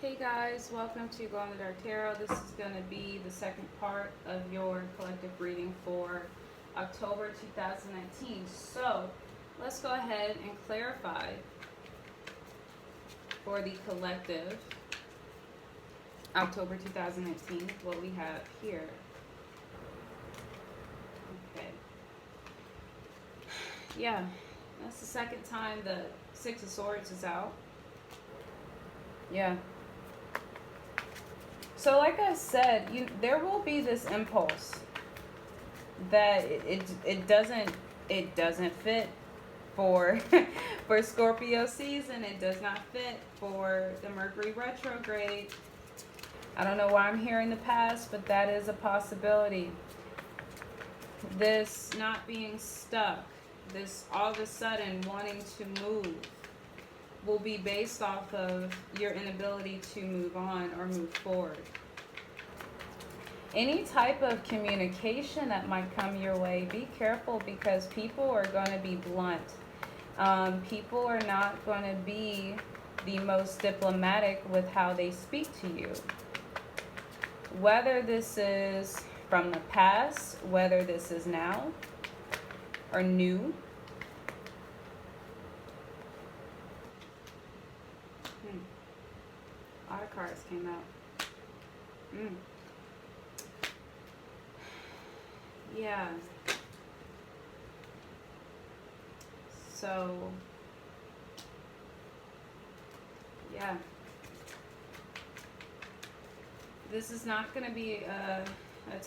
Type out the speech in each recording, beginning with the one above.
Hey guys, welcome to Glow in the Dark Tarot. This is going to be the second part of your collective reading for October 2019. So let's go ahead and clarify for the collective October 2019 what we have here. Okay. Yeah, that's the second time the Six of Swords is out. Yeah. So like I said, there will be this impulse that it doesn't fit for for Scorpio season. It does not fit for the Mercury retrograde. I don't know why I'm hearing the past, but that is a possibility. This not being stuck, this all of a sudden wanting to move, will be based off of your inability to move on or move forward. Any type of communication that might come your way, be careful, because people are going to be blunt. People are not going to be the most diplomatic with how they speak to you. Whether this is from the past, whether this is now or new. A lot of cards came out. Yeah. So, yeah. This is not going to be a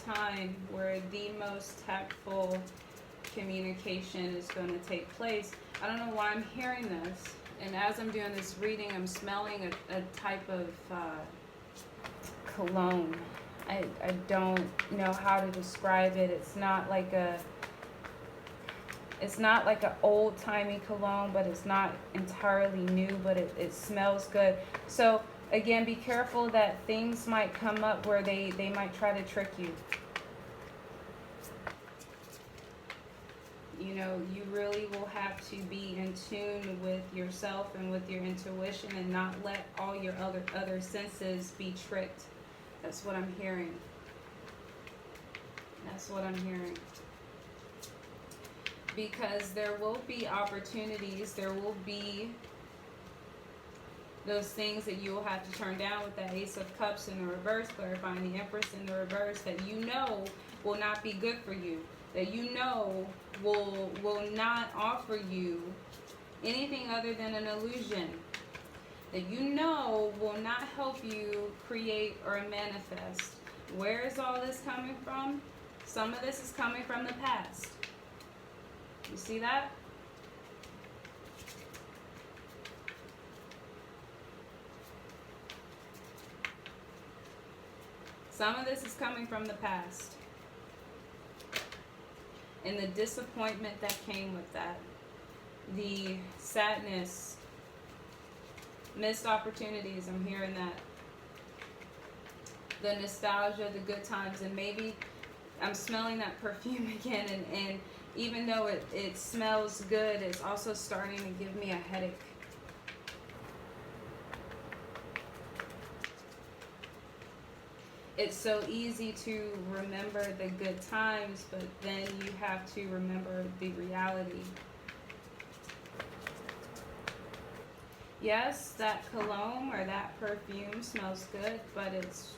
time where the most tactful communication is going to take place. I don't know why I'm hearing this. And as I'm doing this reading, I'm smelling a type of cologne. I don't know how to describe it. It's not like an old-timey cologne, but it's not entirely new, but it smells good. So again, be careful that things might come up where they might try to trick you. You know, you really will have to be in tune with yourself and with your intuition and not let all your other senses be tricked. That's what I'm hearing. That's what I'm hearing. Because there will be opportunities, there will be those things that you will have to turn down with that Ace of Cups in the reverse, clarifying the Empress in the reverse, that you know will not be good for you, that you know will not offer you anything other than an illusion, that you know will not help you create or manifest. Where is all this coming from? Some of this is coming from the past. You see that? Some of this is coming from the past. And the disappointment that came with that. The sadness. Missed opportunities, I'm hearing that. The nostalgia, the good times, and maybe I'm smelling that perfume again, and even though it smells good, it's also starting to give me a headache. It's so easy to remember the good times, but then you have to remember the reality. Yes, that cologne or that perfume smells good, but it's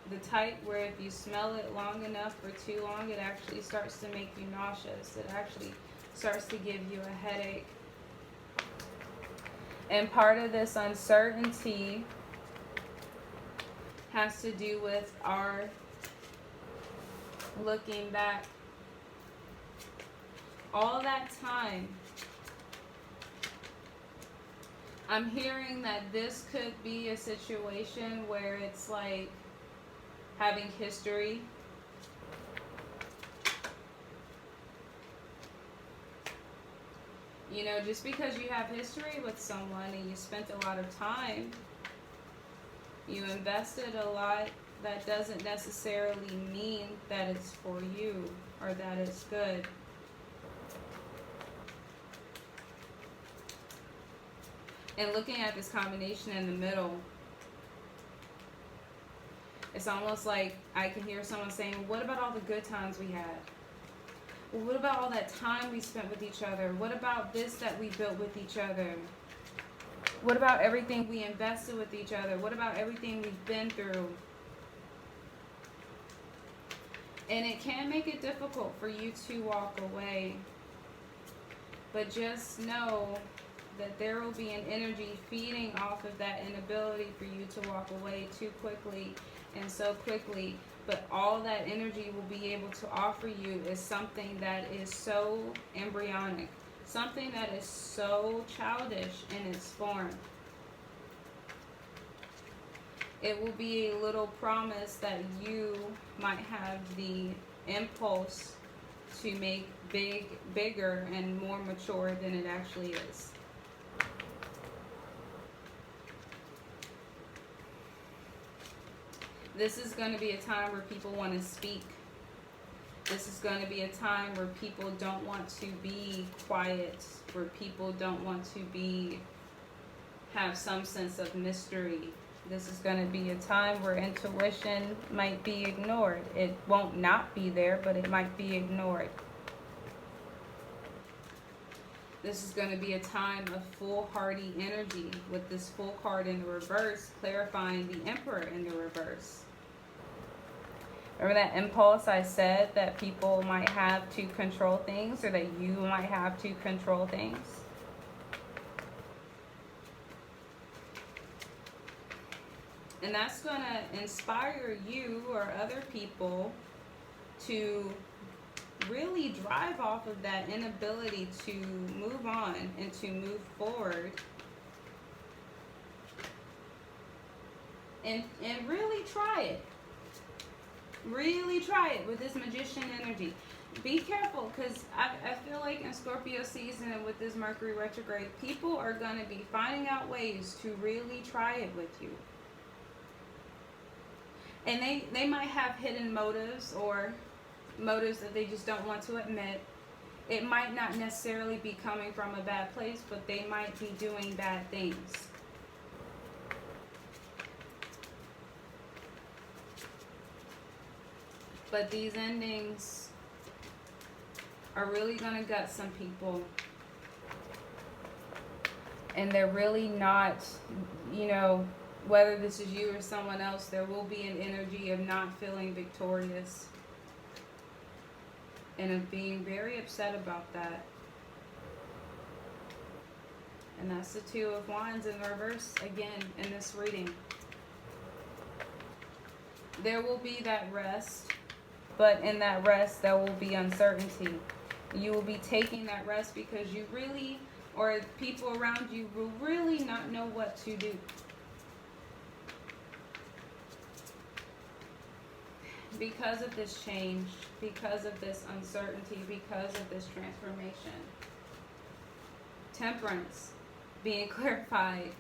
the type where if you smell it long enough for too long, it actually starts to make you nauseous. It actually starts to give you a headache. And part of this uncertainty has to do with our looking back. All that time, I'm hearing that this could be a situation where it's like having history. You know, just because you have history with someone and you spent a lot of time, you invested a lot, that doesn't necessarily mean that it's for you or that it's good. And looking at this combination in the middle, it's almost like I can hear someone saying, what about all the good times we had? Well, what about all that time we spent with each other? What about this that we built with each other? What about everything we invested with each other? What about everything we've been through? And it can make it difficult for you to walk away. But just know that there will be an energy feeding off of that inability for you to walk away too quickly and so quickly. But all that energy will be able to offer you is something that is so embryonic, something that is so childish in its form. It will be a little promise that you might have the impulse to make bigger and more mature than it actually is. This is going to be a time where people want to speak. This is going to be a time where people don't want to be quiet, where people don't want to have some sense of mystery. This is going to be a time where intuition might be ignored. It won't not be there, but it might be ignored. This is going to be a time of foolhardy energy, with this Fool card in the reverse clarifying the Emperor in the reverse. Remember that impulse I said that people might have to control things, or that you might have to control things? And that's going to inspire you or other people to really drive off of that inability to move on and to move forward. And really try it. Really try it with this Magician energy. Be careful, because I feel like in Scorpio season and with this Mercury retrograde, people are going to be finding out ways to really try it with you. And they might have hidden motives, or motives that they just don't want to admit. It might not necessarily be coming from a bad place, but they might be doing bad things. But these endings are really going to gut some people. And they're really not, whether this is you or someone else, there will be an energy of not feeling victorious. And of being very upset about that. And that's the Two of Wands in reverse again in this reading. There will be that rest, but in that rest there will be uncertainty. You will be taking that rest because you really, or people around you will really not know what to do. Because of this change, because of this uncertainty, because of this transformation. Temperance being clarified.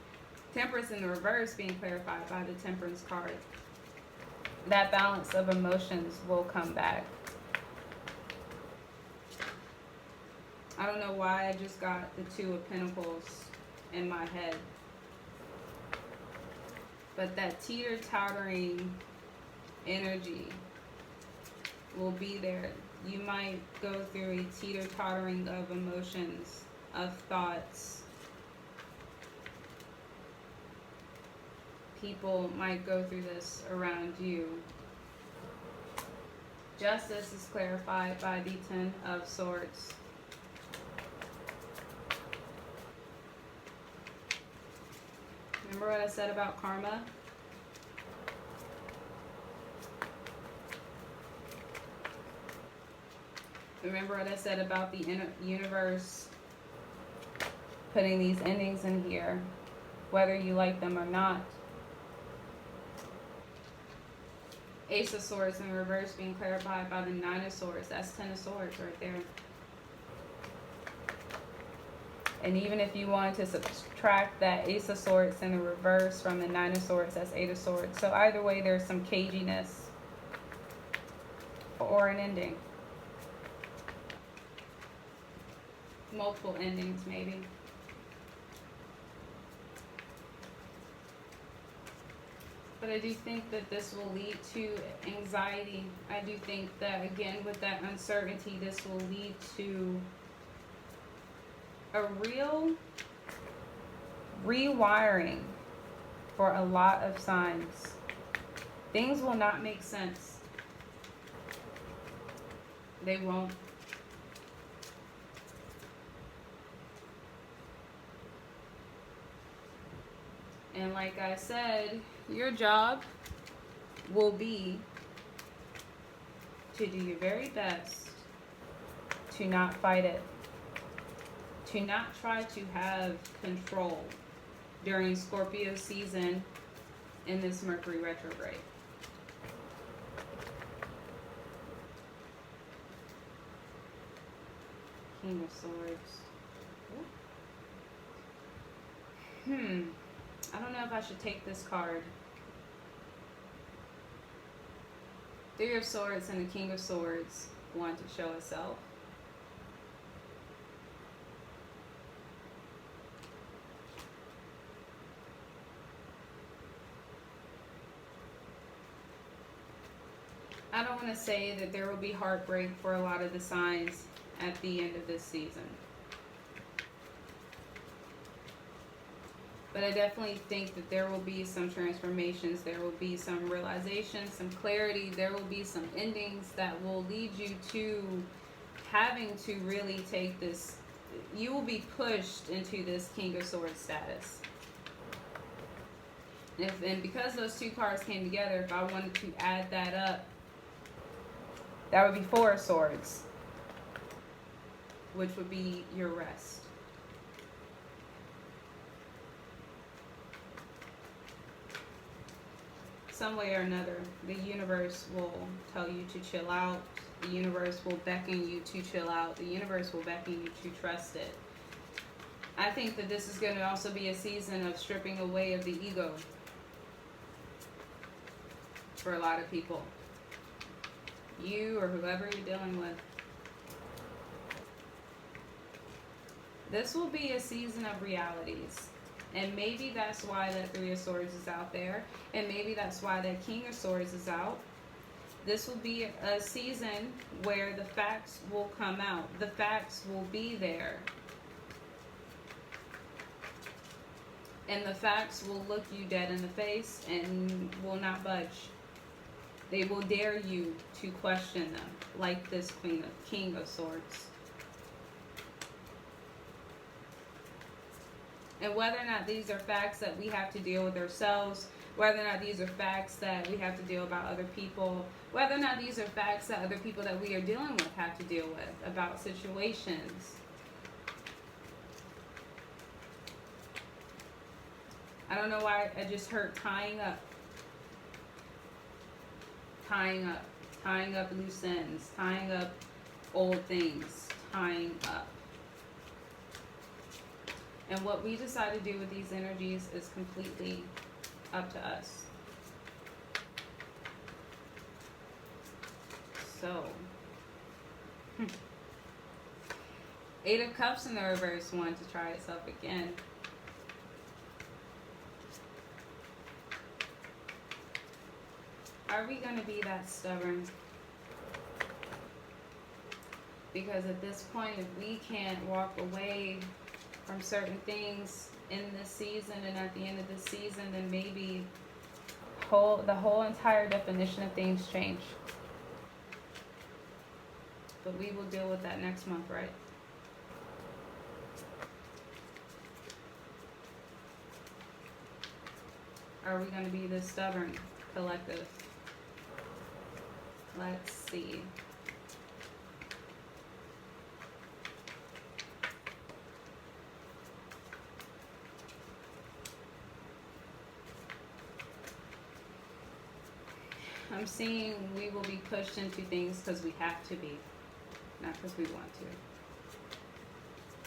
Temperance in the reverse being clarified by the Temperance card. That balance of emotions will come back. I don't know why I just got the Two of Pentacles in my head. But that teeter-tottering energy will be there. You might go through a teeter-tottering of emotions, of thoughts. People might go through this around you. Justice is clarified by the Ten of Swords. Remember what I said about karma? Remember what I said about the universe putting these endings in here, whether you like them or not. Ace of Swords in reverse being clarified by the Nine of Swords. That's Ten of Swords right there. And even if you wanted to subtract that Ace of Swords in the reverse from the Nine of Swords, that's Eight of Swords. So either way, there's some caginess or an ending. Multiple endings, maybe. But I do think that this will lead to anxiety. I do think that, again, with that uncertainty, this will lead to a real rewiring for a lot of signs. Things will not make sense. They won't. And like I said, your job will be to do your very best to not fight it, to not try to have control during Scorpio season in this Mercury retrograde. King of Swords. I don't know if I should take this card. Three of Swords and the King of Swords want to show itself. I don't want to say that there will be heartbreak for a lot of the signs at the end of this season. But I definitely think that there will be some transformations, there will be some realization, some clarity, there will be some endings that will lead you to having to really take this. You will be pushed into this King of Swords status. And because those two cards came together, if I wanted to add that up, that would be Four of Swords, which would be your rest. Some way or another, the universe will tell you to chill out. The universe will beckon you to chill out. The universe will beckon you to trust it. I think that this is going to also be a season of stripping away of the ego for a lot of people. You or whoever you're dealing with. This will be a season of realities. And maybe that's why that Three of Swords is out there. And maybe that's why that King of Swords is out. This will be a season where the facts will come out. The facts will be there. And the facts will look you dead in the face and will not budge. They will dare you to question them, like this King of Swords. And whether or not these are facts that we have to deal with ourselves, whether or not these are facts that we have to deal about other people, whether or not these are facts that other people that we are dealing with have to deal with about situations. I don't know why I just heard tying up. Tying up. Tying up loose ends. Tying up old things. Tying up. And what we decide to do with these energies is completely up to us. So, Eight of Cups in the reverse wanted to try itself again. Are we going to be that stubborn? Because at this point, if we can't walk away from certain things in this season and at the end of this season, then maybe the whole entire definition of things change. But we will deal with that next month, right? Are we going to be this stubborn collective? Let's see. I'm seeing we will be pushed into things because we have to be, not because we want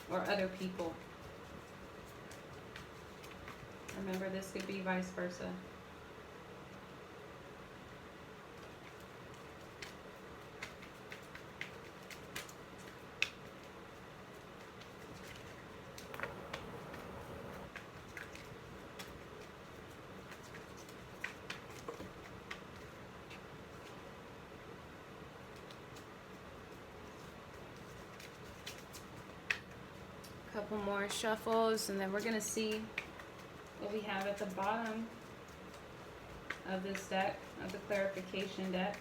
to. Or other people. Remember, this could be vice versa. couple more shuffles, and then we're gonna see what we have at the bottom of this deck, of the clarification deck.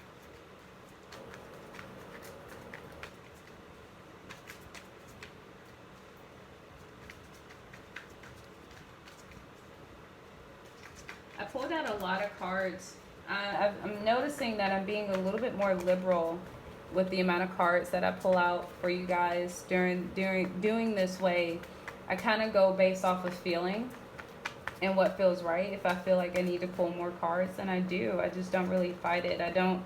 I pulled out a lot of cards. I'm noticing that I'm being a little bit more liberal with the amount of cards that I pull out for you guys during doing this way. I kind of go based off of feeling and what feels right. If I feel like I need to pull more cards, then I do. I just don't really fight it. I don't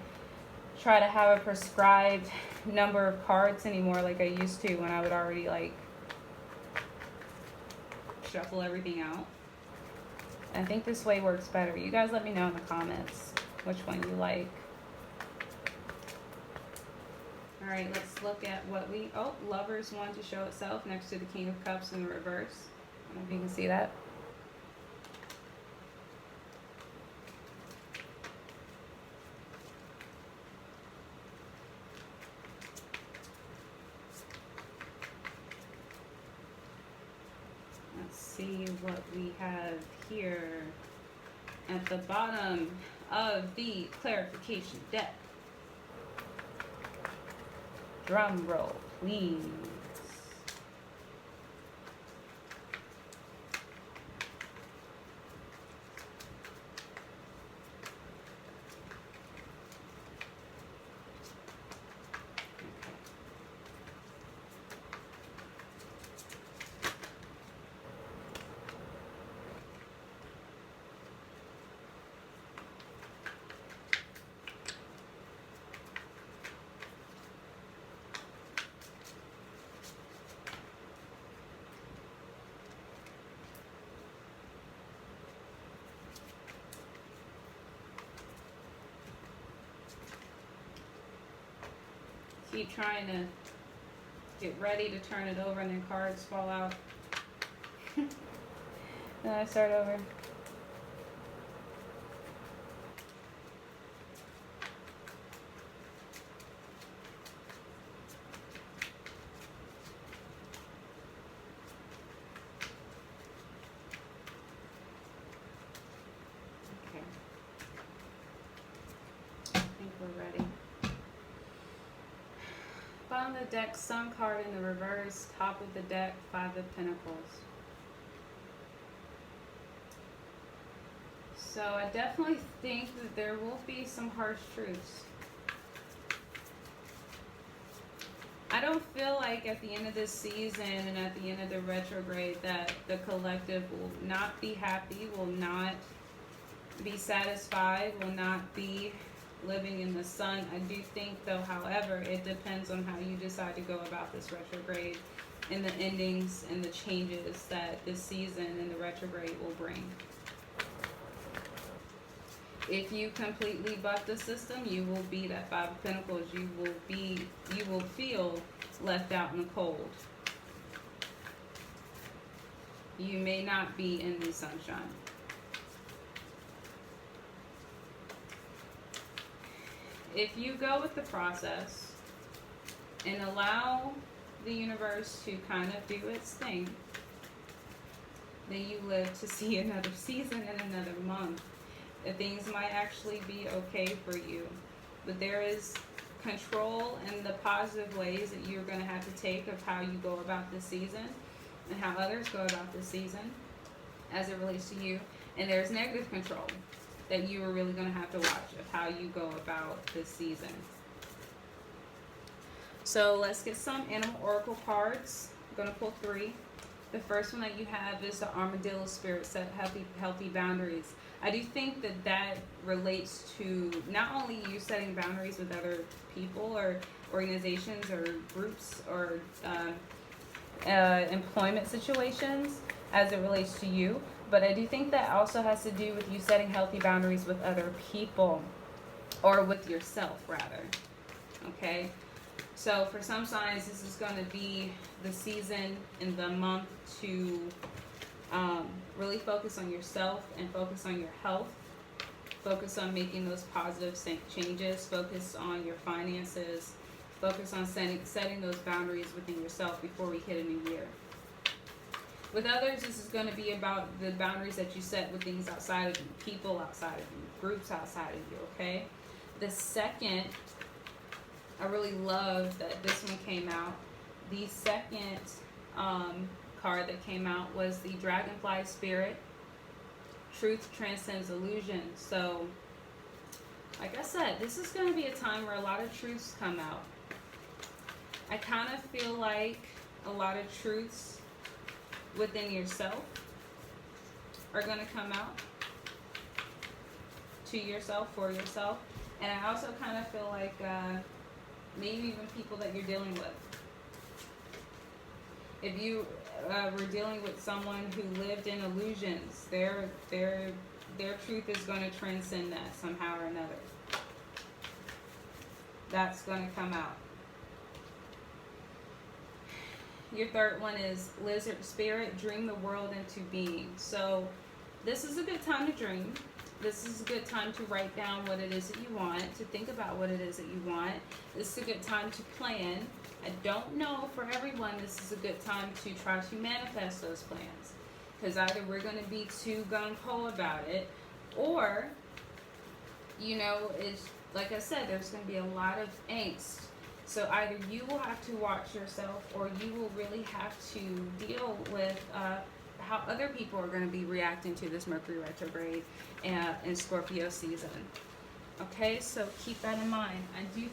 try to have a prescribed number of cards anymore like I used to when I would already like shuffle everything out. I think this way works better. You guys let me know in the comments which one you like. Alright, let's look at what we... Oh, Lovers wanted to show itself next to the King of Cups in the reverse. I don't know if you can see that. Let's see what we have here at the bottom of the clarification deck. Drum roll, please. Keep trying to get ready to turn it over and then cards fall out. Then I start over. Okay. I think we're ready. Bottom of the deck, Sun card in the reverse. Top of the deck, Five of Pentacles. So I definitely think that there will be some harsh truths. I don't feel like at the end of this season and at the end of the retrograde that the collective will not be happy, will not be satisfied, will not be living in the sun. I do think though, however, it depends on how you decide to go about this retrograde and the endings and the changes that this season and the retrograde will bring. If you completely buck the system, you will be that Five of Pentacles. You will feel left out in the cold. You may not be in the sunshine. If you go with the process and allow the universe to kind of do its thing, then you live to see another season and another month. That things might actually be okay for you. But there is control in the positive ways that you're going to have to take of how you go about this season and how others go about this season as it relates to you. And there's negative control that you are really going to have to watch of how you go about this season. So let's get some animal oracle cards. I'm going to pull 3. The first one that you have is the Armadillo Spirit, set healthy boundaries. I do think that that relates to not only you setting boundaries with other people or organizations or groups or employment situations as it relates to you, but I do think that also has to do with you setting healthy boundaries with other people or with yourself rather. Okay? So for some signs, this is going to be the season and the month to really focus on yourself and focus on your health. Focus on making those positive changes. Focus on your finances. Focus on setting those boundaries within yourself before we hit a new year. With others, this is going to be about the boundaries that you set with things outside of you, people outside of you, groups outside of you, okay? The second, I really love that this one came out. The second card that came out was the Dragonfly Spirit. Truth transcends illusion. So, like I said, this is going to be a time where a lot of truths come out. I kind of feel like a lot of truths within yourself are going to come out to yourself, for yourself. And I also kind of feel like maybe even people that you're dealing with. If you were dealing with someone who lived in illusions, their truth is going to transcend that somehow or another. That's going to come out. Your third one is Lizard Spirit, dream the world into being. So this is a good time to dream. This is a good time to write down what it is that you want, to think about what it is that you want. This is a good time to plan. I don't know for everyone, this is a good time to try to manifest those plans. Because either we're going to be too gung-ho about it, or, you know, it's like I said, there's going to be a lot of angst. So either you will have to watch yourself, or you will really have to deal with how other people are going to be reacting to this Mercury retrograde in Scorpio season. Okay, so keep that in mind. I do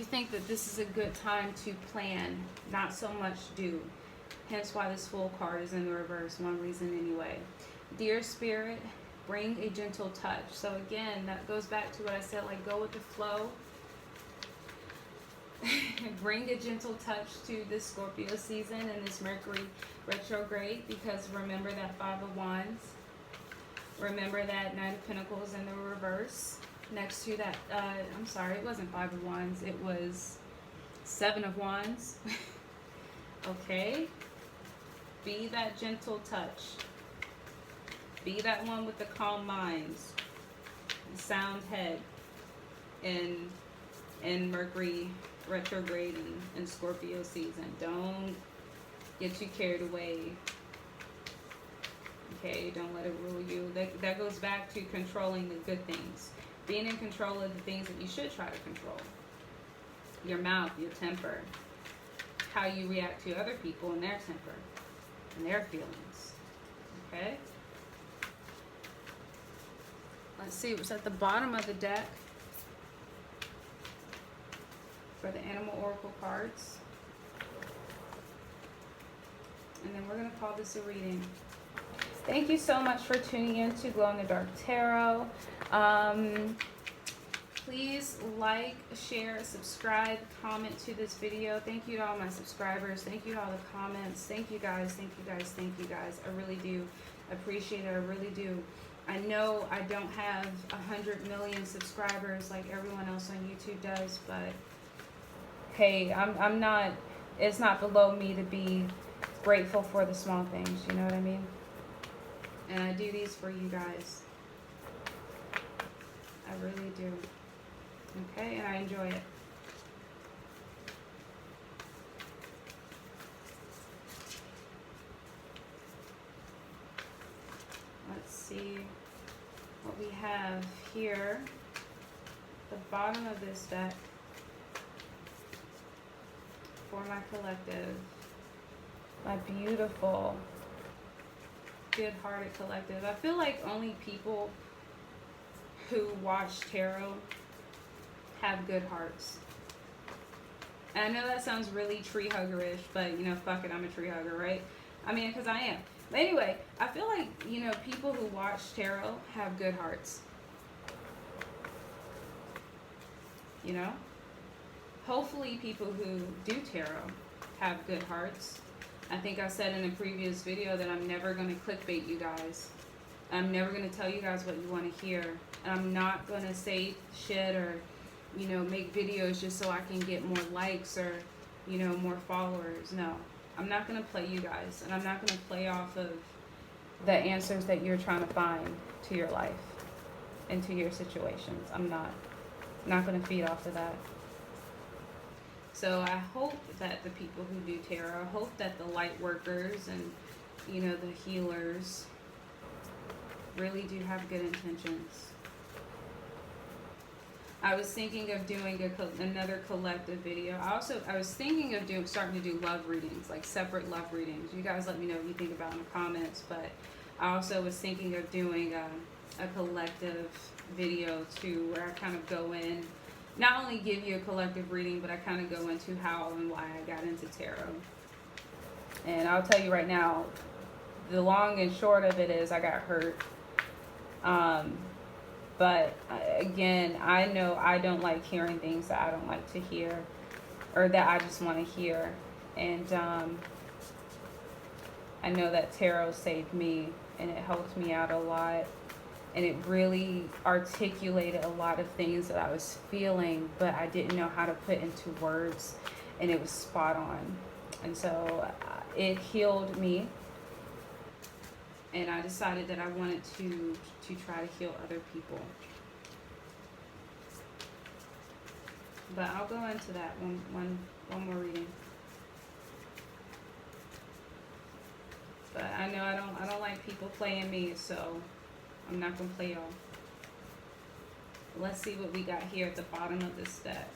think that this is a good time to plan, not so much do. Hence why this Fool card is in the reverse, one reason anyway. Dear Spirit, bring a gentle touch. So again, that goes back to what I said, like go with the flow. Bring a gentle touch to this Scorpio season and this Mercury retrograde, because remember that Five of Wands. Remember that Knight of Pentacles in the reverse. Next to that, I'm sorry, it wasn't Five of Wands, it was Seven of Wands. Okay? Be that gentle touch. Be that one with the calm minds, the sound head, in Mercury retrograding in Scorpio season. Don't get too carried away. Okay, don't let it rule you. That goes back to controlling the good things. Being in control of the things that you should try to control. Your mouth, your temper. How you react to other people and their temper and their feelings. Okay? Let's see what's at the bottom of the deck for the Animal Oracle cards. And then we're going to call this a reading. Thank you so much for tuning in to Glow in the Dark Tarot. Please like, share, subscribe, comment to this video. Thank you to all my subscribers. Thank you to all the comments. Thank you guys. Thank you guys. Thank you guys. I really do appreciate it. I really do. I know I don't have 100 million subscribers like everyone else on YouTube does, but hey, I'm not, it's not below me to be grateful for the small things, you know what I mean? And I do these for you guys. I really do. Okay, and I enjoy it. Let's see what we have here. The bottom of this deck for my collective. My beautiful, good-hearted collective. I feel like only people who watch tarot have good hearts. And I know that sounds really tree hugger-ish, but you know, fuck it, I'm a tree hugger, right? I mean, because I am. But anyway, I feel like, you know, people who watch tarot have good hearts. You know? Hopefully people who do tarot have good hearts. I think I said in a previous video that I'm never going to clickbait you guys. I'm never going to tell you guys what you want to hear. And I'm not going to say shit or, you know, make videos just so I can get more likes or, you know, more followers. No. I'm not going to play you guys. And I'm not going to play off of the answers that you're trying to find to your life and to your situations. I'm not going to feed off of that. So I hope that the people who do tarot, I hope that the light workers and, you know, the healers really do have good intentions. I was thinking of doing another collective video. I was thinking of starting to do love readings, like separate love readings. You guys let me know what you think about in the comments. But I also was thinking of doing a collective video too, where I kind of go in, not only give you a collective reading, but I kind of go into how and why I got into tarot. And I'll tell you right now, the long and short of it is I got hurt. But again, I know I don't like hearing things that I don't like to hear, or that I just want to hear. And I know that tarot saved me, and it helped me out a lot. And it really articulated a lot of things that I was feeling, but I didn't know how to put into words, and it was spot on. And so it healed me. And I decided that I wanted to try to heal other people. But I'll go into that one more reading. But I know I don't like people playing me, so I'm not gonna play y'all. Let's see what we got here at the bottom of this deck.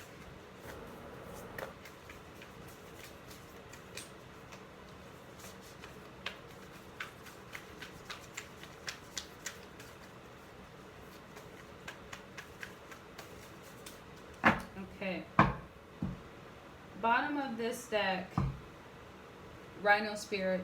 Okay, bottom of this deck, Rhino Spirit.